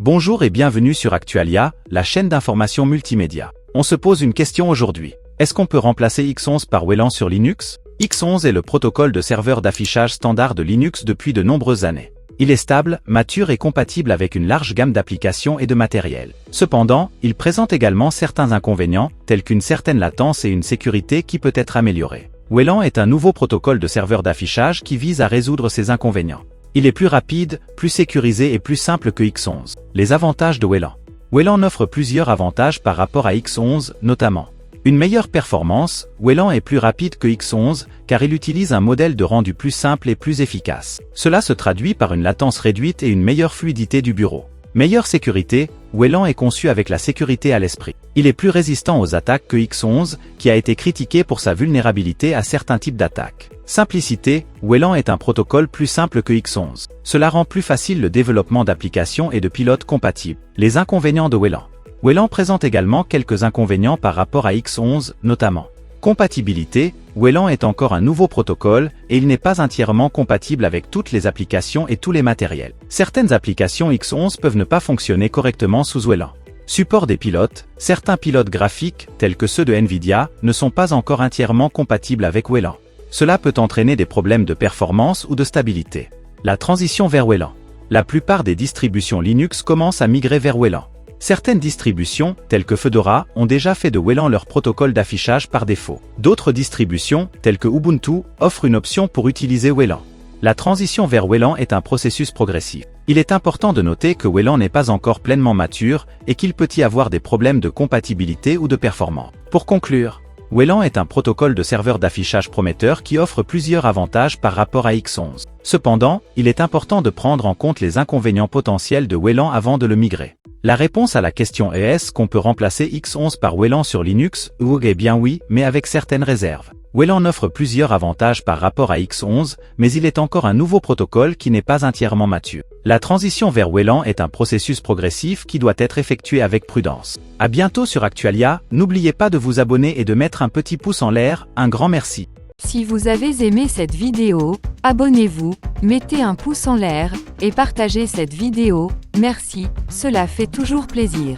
Bonjour et bienvenue sur Actualia, la chaîne d'information multimédia. On se pose une question aujourd'hui. Est-ce qu'on peut remplacer X11 par Wayland sur Linux? X11 est le protocole de serveur d'affichage standard de Linux depuis de nombreuses années. Il est stable, mature et compatible avec une large gamme d'applications et de matériel. Cependant, il présente également certains inconvénients, tels qu'une certaine latence et une sécurité qui peut être améliorée. Wayland est un nouveau protocole de serveur d'affichage qui vise à résoudre ces inconvénients. Il est plus rapide, plus sécurisé et plus simple que X11. Les avantages de Wayland. Wayland offre plusieurs avantages par rapport à X11, notamment une meilleure performance. Wayland est plus rapide que X11 car il utilise un modèle de rendu plus simple et plus efficace. Cela se traduit par une latence réduite et une meilleure fluidité du bureau. Meilleure sécurité. Wayland est conçu avec la sécurité à l'esprit. Il est plus résistant aux attaques que X11, qui a été critiqué pour sa vulnérabilité à certains types d'attaques. Simplicité. Wayland est un protocole plus simple que X11. Cela rend plus facile le développement d'applications et de pilotes compatibles. Les inconvénients de Wayland. Wayland présente également quelques inconvénients par rapport à X11, notamment compatibilité. Wayland est encore un nouveau protocole et il n'est pas entièrement compatible avec toutes les applications et tous les matériels. Certaines applications X11 peuvent ne pas fonctionner correctement sous Wayland. Support des pilotes. Certains pilotes graphiques, tels que ceux de Nvidia, ne sont pas encore entièrement compatibles avec Wayland. Cela peut entraîner des problèmes de performance ou de stabilité. La transition vers Wayland. La plupart des distributions Linux commencent à migrer vers Wayland. Certaines distributions, telles que Fedora, ont déjà fait de Wayland leur protocole d'affichage par défaut. D'autres distributions, telles que Ubuntu, offrent une option pour utiliser Wayland. La transition vers Wayland est un processus progressif. Il est important de noter que Wayland n'est pas encore pleinement mature et qu'il peut y avoir des problèmes de compatibilité ou de performance. Pour conclure, Wayland est un protocole de serveur d'affichage prometteur qui offre plusieurs avantages par rapport à X11. Cependant, il est important de prendre en compte les inconvénients potentiels de Wayland avant de le migrer. La réponse à la question est-ce qu'on peut remplacer X11 par Wayland sur Linux? Eh bien oui, mais avec certaines réserves. Wayland offre plusieurs avantages par rapport à X11, mais il est encore un nouveau protocole qui n'est pas entièrement mature. La transition vers Wayland est un processus progressif qui doit être effectué avec prudence. À bientôt sur Actualia, n'oubliez pas de vous abonner et de mettre un petit pouce en l'air, un grand merci. Si vous avez aimé cette vidéo, abonnez-vous, mettez un pouce en l'air, et partagez cette vidéo, merci, cela fait toujours plaisir.